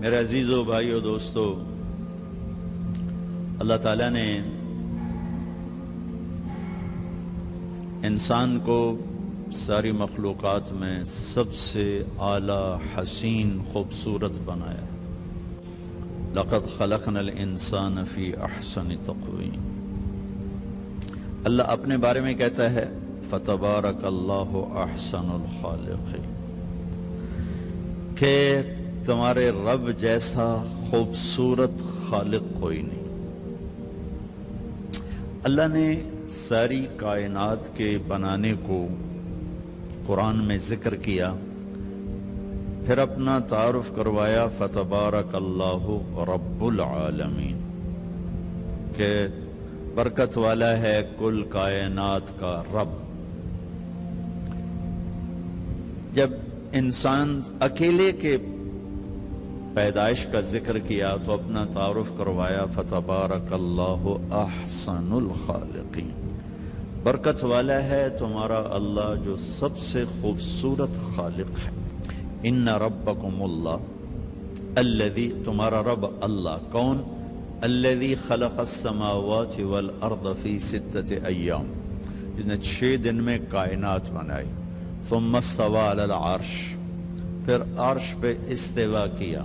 میرے عزیزو بھائیو دوستو، اللہ تعالیٰ نے انسان کو ساری مخلوقات میں سب سے اعلیٰ، حسین، خوبصورت بنایا۔ لقد خلقنا الانسان فی احسن تقویم۔ اللہ اپنے بارے میں کہتا ہے فتبارک اللہ احسن الخالقین، کہ تمہارے رب جیسا خوبصورت خالق کوئی نہیں۔ اللہ نے ساری کائنات کے بنانے کو قرآن میں ذکر کیا، پھر اپنا تعارف کروایا فتبارک اللہ رب العالمین، کہ برکت والا ہے کل کائنات کا رب۔ جب انسان اکیلے کے پیدائش کا ذکر کیا تو اپنا تعارف کروایا فتبارک اللہ احسن الخالقین، برکت والا ہے تمہارا اللہ جو سب سے خوبصورت خالق ہے۔ ان ربکم اللہ الذی، تمہارا رب اللہ کون؟ الذی خلق السماوات والارض فی 6 ایام، جس نے 6 دن میں کائنات بنائی۔ ثم استوى علی العرش، پھر عرش پہ استوا کیا۔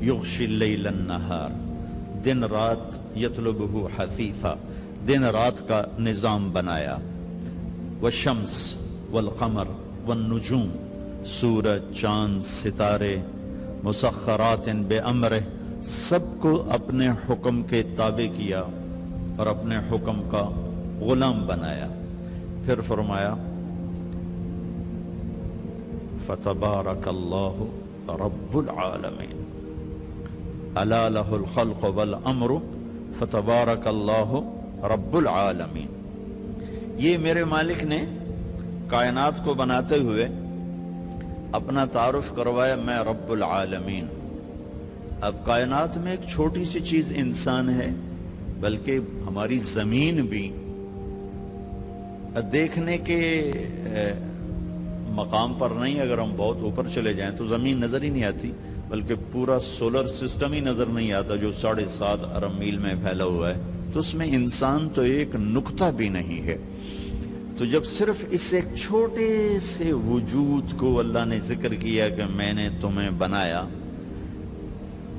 یغشی اللیل النہار، دن رات، یطلبہ حثیثا، دن رات کا نظام بنایا۔ والشمس والقمر والنجوم، سورج، چاند، ستارے، مسخرات بامرہ، سب کو اپنے حکم کے تابع کیا اور اپنے حکم کا غلام بنایا۔ پھر فرمایا فتبارک اللہ رب العالمین، الا لہ الخلق والامر فتبارک اللہ رب العالمین۔ یہ میرے مالک نے کائنات کو بناتے ہوئے اپنا تعارف کروایا، میں رب العالمین۔ اب کائنات میں ایک چھوٹی سی چیز انسان ہے، بلکہ ہماری زمین بھی دیکھنے کے مقام پر نہیں۔ اگر ہم بہت اوپر چلے جائیں تو زمین نظر ہی نہیں آتی، بلکہ پورا سولر سسٹم ہی نظر نہیں آتا جو 7.5 ارب میل میں پھیلا ہوا ہے، تو اس میں انسان تو ایک نقطہ بھی نہیں ہے۔ تو جب صرف اس ایک چھوٹے سے وجود کو اللہ نے ذکر کیا کہ میں نے تمہیں بنایا،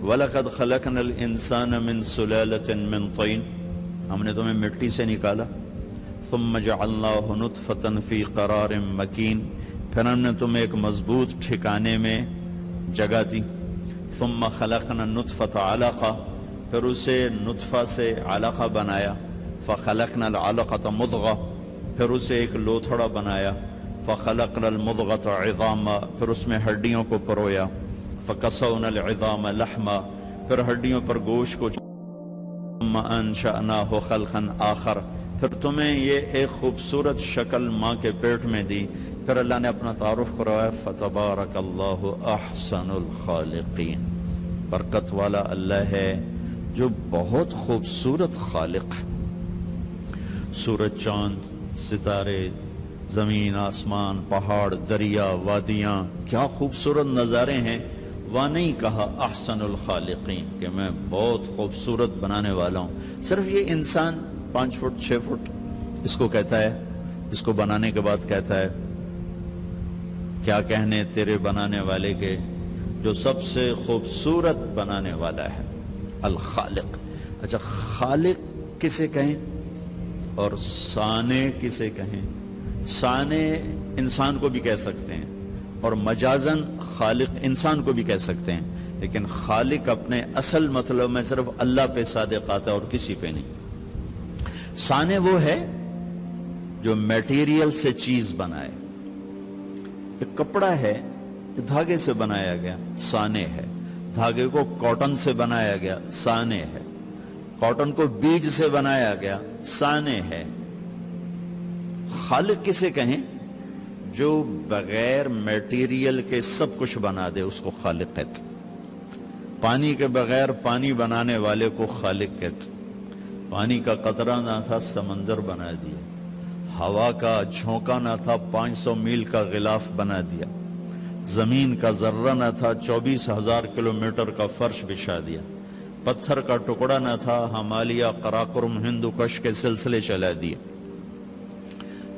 وَلَقَدْ خَلَقْنَا الْإِنسَانَ مِنْ سُلَالَةٍ مِنْ طِينٍ، ہم نے تمہیں مٹی سے نکالا۔ ثُمَّ جَعَلْنَاهُ نُطْفَةً فِي قَرَارٍ مَكِينٍ، پھر ہم نے تمہیں ایک مضبوط ٹھکانے میں جگہ دی۔ ثُمَّ خَلَقْنَا النُّطْفَةَ عَلَقَةً، پھر اسے نطفہ سے علقہ بنایا۔ فَخَلَقْنَا الْعَلَقَةَ مُضْغَةً، پھر اسے ایک لوتھڑا بنایا۔ فَخَلَقْنَا الْمُضْغَةَ عِظَامًا، پھر اس میں ہڈیوں کو پرویا۔ فَكَسَوْنَا الْعِظَامَ لَحْمًا، پھر ہڈیوں پر گوشت کو۔ ثُمَّ أَنشَأْنَاهُ خَلْقًا آخَرَ، پھر تمہیں یہ ایک خوبصورت شکل ماں کے پیٹ میں دی۔ پھر اللہ نے اپنا تعارف کروایا فَتَبَارَكَ اللَّهُ أَحْسَنُ الْخَالِقِينَ، برکت والا اللہ ہے جو بہت خوبصورت خالق ہے۔ سورج، چاند، ستارے، زمین، آسمان، پہاڑ، دریا، وادیاں، کیا خوبصورت نظارے ہیں۔ وہ نہیں کہا احسن الخالقین کہ میں بہت خوبصورت بنانے والا ہوں، صرف یہ انسان 5 فٹ 6 فٹ اس کو کہتا ہے، اس کو بنانے کے بعد کہتا ہے کیا کہنے تیرے بنانے والے کے جو سب سے خوبصورت بنانے والا ہے، الخالق۔ اچھا، خالق کسے کہیں اور صانع کسے کہیں؟ صانع انسان کو بھی کہہ سکتے ہیں اور مجازن خالق انسان کو بھی کہہ سکتے ہیں، لیکن خالق اپنے اصل مطلب میں صرف اللہ پہ صادق آتا ہے اور کسی پہ نہیں۔ صانع وہ ہے جو میٹیریل سے چیز بنائے۔ ایک کپڑا ہے جو دھاگے سے بنایا گیا، صانع ہے۔ دھاگے کو کاٹن سے بنایا گیا، صانع ہے۔ کاٹن کو بیج سے بنایا گیا، صانع ہے۔ خالق کسے کہیں؟ جو بغیر میٹیریل کے سب کچھ بنا دے، اس کو خالق کہتے۔ پانی کے بغیر پانی بنانے والے کو خالق کہتے۔ پانی کا قطرہ نہ تھا، سمندر بنا دیا۔ ہوا کا جھونکا نہ تھا، 500 میل کا غلاف بنا دیا۔ زمین کا ذرہ نہ تھا، 24,000 کلومیٹر کا فرش بچھا دیا، پتھر کا ٹکڑا نہ تھا، ہمالیہ قراقرم ہندو کش کے سلسلے چلا دیے،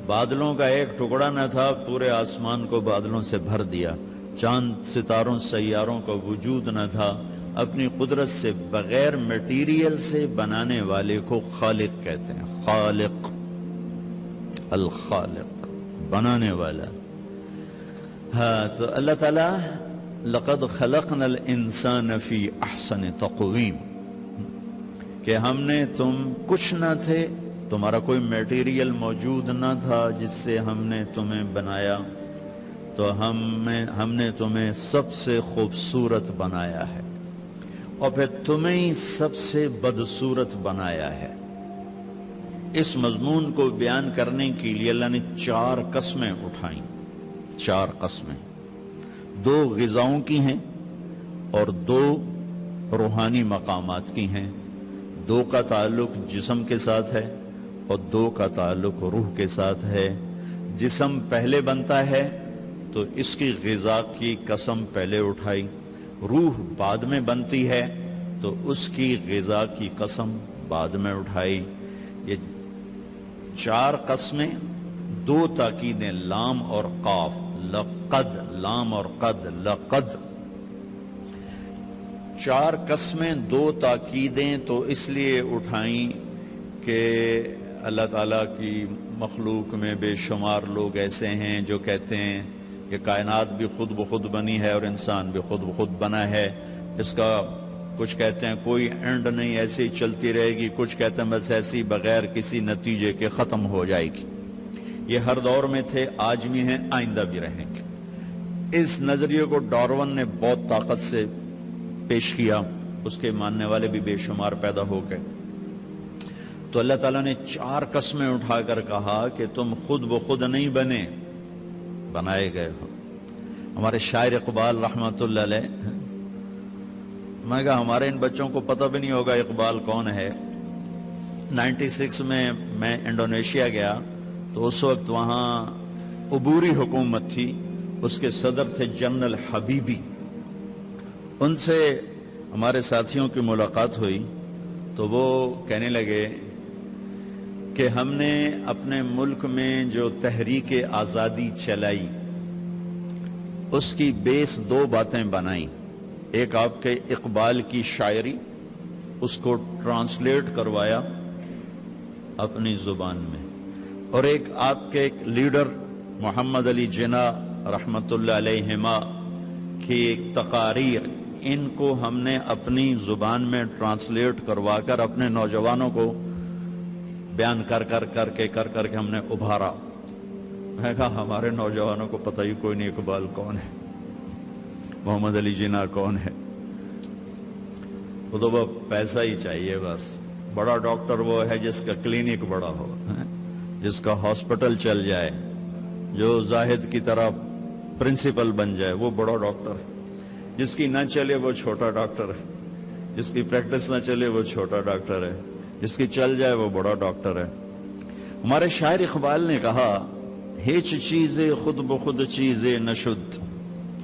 بادلوں کا ایک ٹکڑا نہ تھا، پورے آسمان کو بادلوں سے بھر دیا، چاند ستاروں سیاروں کا وجود نہ تھا، اپنی قدرت سے بغیر میٹیریل سے بنانے والے کو خالق کہتے ہیں، خالق، الخالق، بنانے والا۔ ہاں تو اللہ تعالیٰ لقد خلقنا الانسان فی احسن تقویم، کہ ہم نے، تم کچھ نہ تھے، تمہارا کوئی میٹیریل موجود نہ تھا جس سے ہم نے تمہیں بنایا، تو ہم نے تمہیں سب سے خوبصورت بنایا ہے، اور پھر تمہیں سب سے بدصورت بنایا ہے۔ اس مضمون کو بیان کرنے کے لیے اللہ نے 4 قسمیں اٹھائیں، 4 قسمیں، 2 غذاؤں کی ہیں اور 2 روحانی مقامات کی ہیں، 2 کا تعلق جسم کے ساتھ ہے اور 2 کا تعلق روح کے ساتھ ہے۔ جسم پہلے بنتا ہے تو اس کی غذا کی قسم پہلے اٹھائی، روح بعد میں بنتی ہے تو اس کی غذا کی قسم بعد میں اٹھائی۔ یہ 4 قسمیں، 2 تاکیدیں، لام اور قاف، لقد، لام اور قد، لقد، 4 قسمیں، 2 تاکیدیں تو اس لیے اٹھائیں کہ اللہ تعالیٰ کی مخلوق میں بے شمار لوگ ایسے ہیں جو کہتے ہیں کہ کائنات بھی خود بخود بنی ہے اور انسان بھی خود بخود بنا ہے، اس کا کچھ کہتے ہیں کوئی اینڈ نہیں، ایسے ہی چلتی رہے گی، کچھ کہتے ہیں بس ایسی بغیر کسی نتیجے کے ختم ہو جائے گی۔ یہ ہر دور میں تھے، آج بھی ہیں، آئندہ بھی رہیں گے۔ اس نظریے کو ڈارون نے بہت طاقت سے پیش کیا، اس کے ماننے والے بھی بے شمار پیدا ہو گئے۔ تو اللہ تعالیٰ نے 4 قسمیں اٹھا کر کہا کہ تم خود بخود نہیں بنے، بنائے گئے ہو۔ ہمارے شاعر اقبال رحمۃ اللہ علیہ، میں کہا ہمارے ان بچوں کو پتہ بھی نہیں ہوگا اقبال کون ہے۔ 96 میں انڈونیشیا گیا تو اس وقت وہاں عبوری حکومت تھی، اس کے صدر تھے جنرل حبیبی۔ ان سے ہمارے ساتھیوں کی ملاقات ہوئی تو وہ کہنے لگے کہ ہم نے اپنے ملک میں جو تحریک آزادی چلائی اس کی بیس 2 باتیں بنائیں، ایک آپ کے اقبال کی شاعری، اس کو ٹرانسلیٹ کروایا اپنی زبان میں، اور ایک آپ کے ایک لیڈر محمد علی جناح رحمۃ اللہ علیہما کی تقاریر، ان کو ہم نے اپنی زبان میں ٹرانسلیٹ کروا کر اپنے نوجوانوں کو بیان کر کے ہم نے ابھارا۔ میں کہا ہمارے نوجوانوں کو پتہ ہی کوئی نہیں اقبال کون ہے، محمد علی جناح کون ہے، وہ تو پیسہ ہی چاہیے بس۔ بڑا ڈاکٹر وہ ہے جس کا کلینک بڑا ہو، جس کا ہاسپٹل چل جائے، جو زاہد کی طرح پرنسپل بن جائے، وہ بڑا ڈاکٹر ہے۔ جس کی نہ چلے وہ چھوٹا ڈاکٹر ہے، جس کی پریکٹس نہ چلے وہ چھوٹا ڈاکٹر ہے، جس کی چل جائے وہ بڑا ڈاکٹر ہے۔ ہمارے شاعر اقبال نے کہا ہیچ چیزے خود بخود چیزے نشد،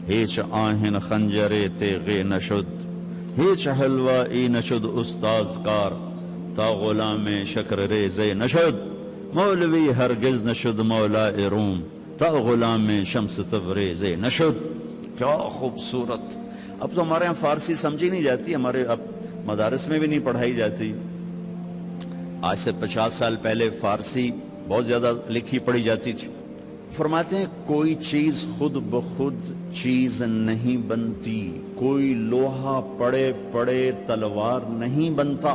ہیچ آہن خنجرے تیغے نشد، ہیچ حلوائی نشد استاز کار، تا غلام شکر ریزے نشد، مولوی ہرگز نشد مولا روم، تا غلام شمس تبریزے نشد۔ کیا خوبصورت! اب تو ہمارے یہاں فارسی سمجھی نہیں جاتی، ہمارے اب مدارس میں بھی نہیں پڑھائی جاتی۔ آج سے 50 سال پہلے فارسی بہت زیادہ لکھی پڑھی جاتی تھی۔ فرماتے ہیں کوئی چیز خود بخود چیز نہیں بنتی، کوئی لوہا پڑے پڑے تلوار نہیں بنتا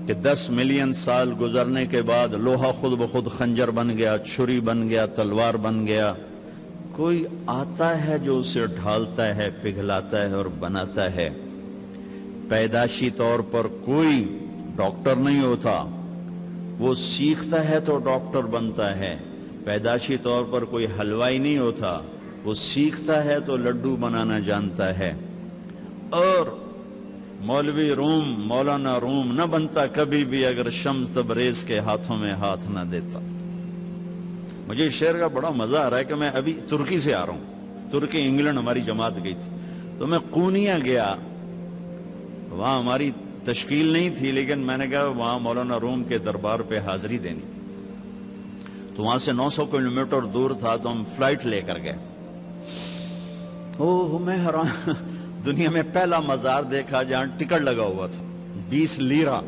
کہ 10 ملین سال گزرنے کے بعد لوہا خود بخود خنجر بن گیا، چھری بن گیا، تلوار بن گیا۔ کوئی آتا ہے جو اسے ڈھالتا ہے، پگھلاتا ہے اور بناتا ہے۔ پیدائشی طور پر کوئی ڈاکٹر نہیں ہوتا، وہ سیکھتا ہے تو ڈاکٹر بنتا ہے۔ پیدائشی طور پر کوئی حلوائی نہیں ہوتا، وہ سیکھتا ہے تو لڈو بنانا جانتا ہے۔ اور مولوی روم، مولانا روم نہ بنتا کبھی بھی اگر شمس تبریز کے ہاتھوں میں ہاتھ نہ دیتا۔ مجھے اس شعر کا بڑا مزہ آ رہا ہے کہ میں ابھی ترکی سے آ رہا ہوں، ترکی انگلینڈ ہماری جماعت گئی تھی، تو میں قونیہ گیا، وہاں ہماری تشکیل نہیں تھی، لیکن میں نے کہا وہاں مولانا روم کے دربار پہ حاضری دینی، تو وہاں سے 900 کلومیٹر دور تھا، تو ہم فلائٹ لے کر گئے۔ میں حیران، دنیا میں پہلا مزار دیکھا جہاں ٹکٹ لگا ہوا تھا، 20 لیرہ،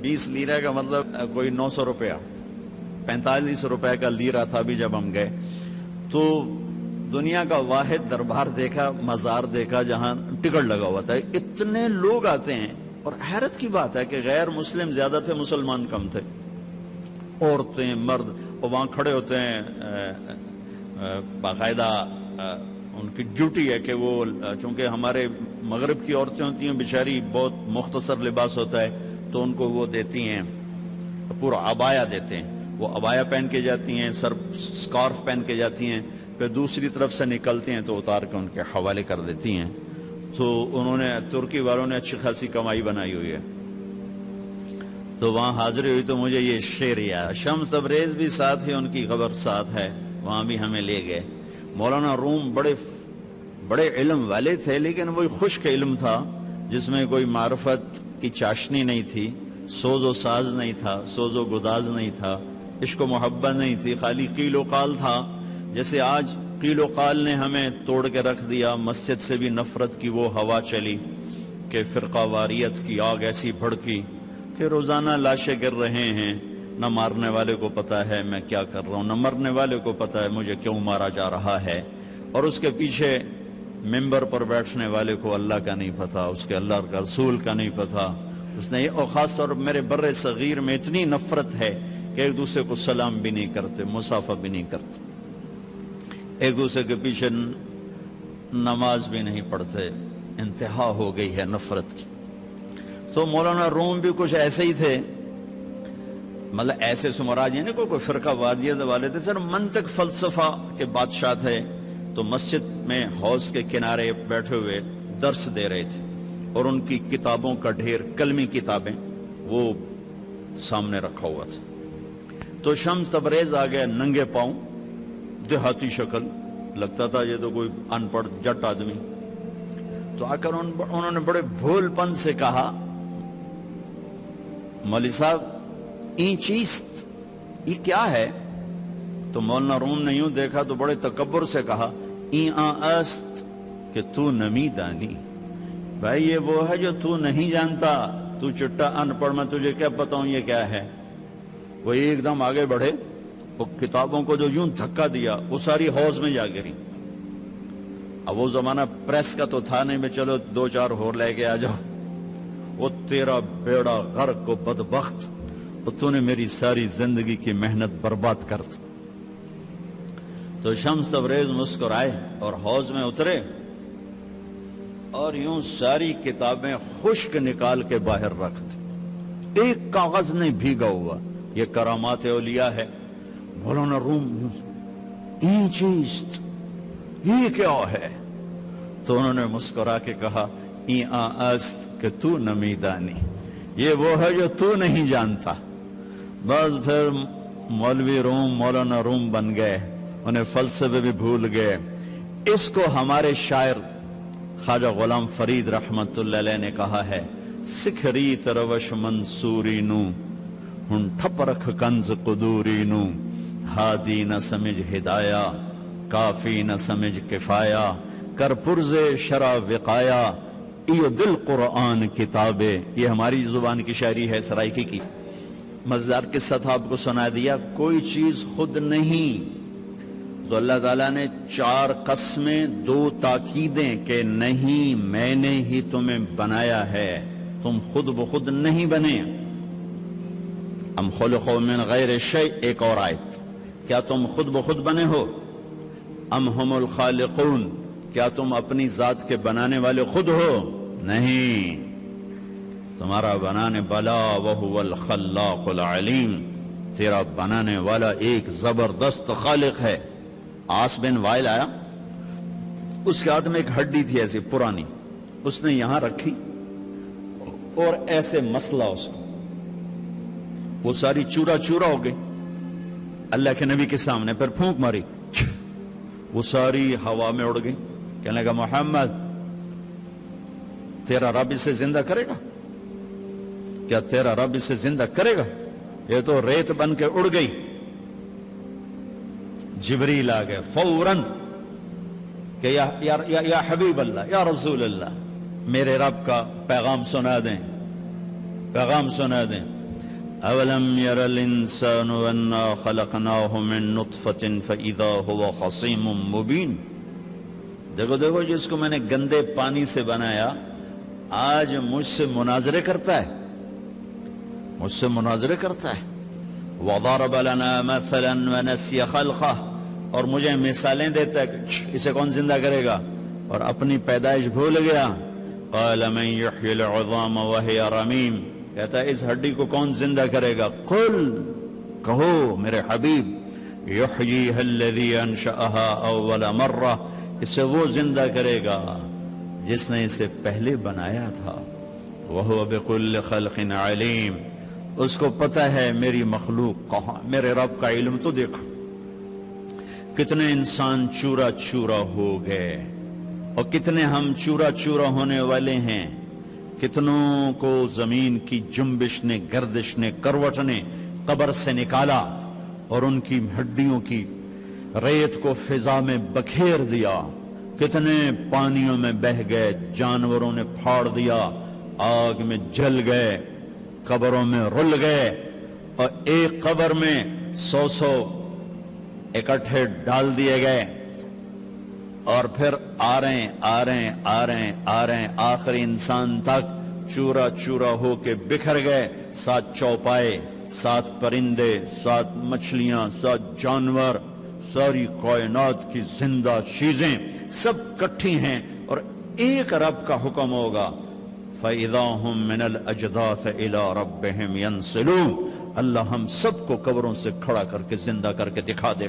20 لیرہ کا مطلب کوئی 900 روپیہ، 45 روپے کا لیرہ تھا بھی جب ہم گئے۔ تو دنیا کا واحد دربار دیکھا، مزار دیکھا جہاں ٹکٹ لگا ہوا تھا، اتنے لوگ آتے ہیں، اور حیرت کی بات ہے کہ غیر مسلم زیادہ تھے، مسلمان کم تھے، عورتیں مرد، اور وہاں کھڑے ہوتے ہیں، باقاعدہ ان کی ڈیوٹی ہے کہ وہ، چونکہ ہمارے مغرب کی عورتیں ہوتی ہیں بیچاری، بہت مختصر لباس ہوتا ہے، تو ان کو وہ دیتی ہیں پورا عبایا دیتے ہیں، وہ عبایا پہن کے جاتی ہیں، سر سکارف پہن کے جاتی ہیں، پھر دوسری طرف سے نکلتی ہیں تو اتار کے ان کے حوالے کر دیتی ہیں۔ تو انہوں نے، ترکی والوں نے اچھی خاصی کمائی بنائی ہوئی ہے۔ تو وہاں حاضری ہوئی تو مجھے یہ شعر یاد، شمس تبریز بھی ساتھ ہی، ان کی خبر ساتھ ہے، وہاں بھی ہمیں لے گئے۔ مولانا روم بڑے علم والے تھے، لیکن وہی خشک علم تھا جس میں کوئی معرفت کی چاشنی نہیں تھی، سوز و ساز نہیں تھا، سوز و گداز نہیں تھا، عشق و محبت نہیں تھی، خالی قیل و قال تھا۔ جیسے آج قیل و قال نے ہمیں توڑ کے رکھ دیا، مسجد سے بھی نفرت کی وہ ہوا چلی کہ فرقہ واریت کی آگ ایسی بھڑکی کہ روزانہ لاشیں گر رہے ہیں، نہ مارنے والے کو پتا ہے میں کیا کر رہا ہوں، نہ مرنے والے کو پتا ہے مجھے کیوں مارا جا رہا ہے، اور اس کے پیچھے ممبر پر بیٹھنے والے کو اللہ کا نہیں پتا، اس کے اللہ کا رسول کا نہیں پتا، اس نے، اور خاص طور پر میرے بر صغیر میں اتنی نفرت ہے کہ ایک دوسرے کو سلام بھی نہیں کرتے، مصافحہ بھی نہیں کرتے، ایک دوسرے کے پیچھے نماز بھی نہیں پڑھتے، انتہا ہو گئی ہے نفرت کی۔ تو مولانا روم بھی کچھ ایسے ہی تھے، مطلب ایسے سے مراد یہ نہیں کوئی فرقہ وادیت والے تھے، صرف منطق فلسفہ کے بادشاہ تھے۔ تو مسجد میں حوض کے کنارے بیٹھے ہوئے درس دے رہے تھے، اور ان کی کتابوں کا ڈھیر، کلمی کتابیں، وہ سامنے رکھا ہوا تھا۔ تو شمس تبریز آ گیا ننگے پاؤں، دیہاتی شکل، لگتا تھا یہ تو کوئی ان پڑھ جٹ آدمی۔ تو آ کر انہوں نے بڑے بھول پن سے کہا، مولوی صاحب این چیست، یہ کیا ہے؟ تو مولانا روم نے یوں دیکھا تو بڑے تکبر سے کہا، این است کہ تو نمی دانی، بھائی یہ وہ ہے جو تو نہیں جانتا، تو چٹا ان پڑھ، میں تجھے کیا بتاؤں یہ کیا ہے۔ وہ ایک دم آگے بڑھے، وہ کتابوں کو جو یوں دھکا دیا وہ ساری حوض میں جا گری۔ اب وہ زمانہ پریس کا تو تھا نہیں، میں چلو 2-4 اور لے کے آ جاؤ، وہ تیرا بیڑا غرق کو بدبخت، اور تو نے میری ساری زندگی کی محنت برباد کر دی۔ تو شمس تبریز مسکرائے اور حوض میں اترے، اور یوں ساری کتابیں خشک نکال کے باہر رکھ دی، ایک کاغذ نہیں بھیگا ہوا۔ یہ کرامات اولیاء ہے۔ مولانا روم، این چیست، یہ کیا ہے؟ تو انہوں نے مسکرا کے کہا، این است کہ تو نمی دانی، یہ وہ ہے جو تو نہیں جانتا۔ بس پھر مولوی روم مولانا روم بن گئے، انہیں فلسفے بھی بھول گئے۔ اس کو ہمارے شاعر خواجہ غلام فرید رحمت اللہ علیہ نے کہا ہے، سکھری تروش منصوری نو، ہن ٹھپ رکھ کنز قدوری نو، ہادی نہ سمجھ ہدایہ، کافی نہ سمجھ کفایہ، کر پرز شرع وقایا، ایو دل قرآن کتابے۔ یہ ہماری زبان کی شاعری ہے، سرائکی کی۔ مزدار قصہ تھا، آپ کو سنا دیا۔ کوئی چیز خود نہیں، تو اللہ تعالیٰ نے 4 قسمیں، 2 تاکیدیں کہ نہیں، میں نے ہی تمہیں بنایا ہے، تم خود بخود نہیں بنے۔ ام خلقوا من غیر شیء، ایک اور آیت، کیا تم خود بخود بنے ہو؟ ام ہم الخالقون، کیا تم اپنی ذات کے بنانے والے خود ہو؟ نہیں، تمہارا بنانے والا وہو الخلاق العلیم، تیرا بنانے والا ایک زبردست خالق ہے۔ آس بن وائل آیا، اس کے ہاتھ میں ایک ہڈی تھی ایسی پرانی، اس نے یہاں رکھی اور ایسے مسلا اس کو، وہ ساری چورا چورا ہو گئی۔ اللہ کے نبی کے سامنے پھر پھونک ماری، وہ ساری ہوا میں اڑ گئی۔ کہنے لگا محمد تیرا رب اسے زندہ کرے گا؟ کیا تیرا رب اسے زندہ کرے گا؟ یہ تو ریت بن کے اڑ گئی۔ جبریل آ گئے فوراً کہ یا حبیب اللہ، یا رسول اللہ، میرے رب کا پیغام سنا دیں، پیغام سنا دیں۔ اولم یر الانسان انا خلقناہ من نطفۃ فاذا هو خصیم مبین۔ دیکھو دیکھو جس کو میں نے گندے پانی سے بنایا آج مجھ سے مناظرے کرتا ہے، مجھ سے مناظرے کرتا ہے۔ وضرب لنا مثلا ونسی خلقہ، اور مجھے مثالیں دیتا ہے کہ اسے کون زندہ کرے گا، اور اپنی پیدائش بھول گیا۔ قال من یحیی العظام وہی رمیم، کہتا ہے اس ہڈی کو کون زندہ کرے گا؟ قل، کہو میرے حبیب، یحییھا الذی انشأھا اول مرہ، اسے وہ زندہ کرے گا جس نے اسے پہلے بنایا تھا۔ وہو بکل خلق علیم، اس کو پتہ ہے میری مخلوق کہاں۔ میرے رب کا علم تو دیکھو، کتنے انسان چورا چورا ہو گئے، اور کتنے ہم چورا چورا ہونے والے ہیں۔ کتنوں کو زمین کی جنبش نے، گردش نے، کروٹ نے قبر سے نکالا اور ان کی ہڈیوں کی ریت کو فضا میں بکھیر دیا۔ کتنے پانیوں میں بہہ گئے، جانوروں نے پھاڑ دیا، آگ میں جل گئے، قبروں میں رل گئے، اور ایک قبر میں 100 اکٹھے ڈال دیے گئے، اور پھر آ رہے ہیں آخری انسان تک چورا چورا ہو کے بکھر گئے۔ 7 چوپائے، 7 پرندے، 7 مچھلیاں، 7 جانور، ساری کائنات کی زندہ چیزیں سب کٹھی ہیں، اور ایک رب کا حکم ہوگا فَإِذَا هُم مِّنَ الْأَجْدَاثِ إِلَىٰ رَبِّهِمْ يَنْسِلُونَ۔ اللہ ہم سب کو قبروں سے کھڑا کر کے زندہ کر کے دکھا دے۔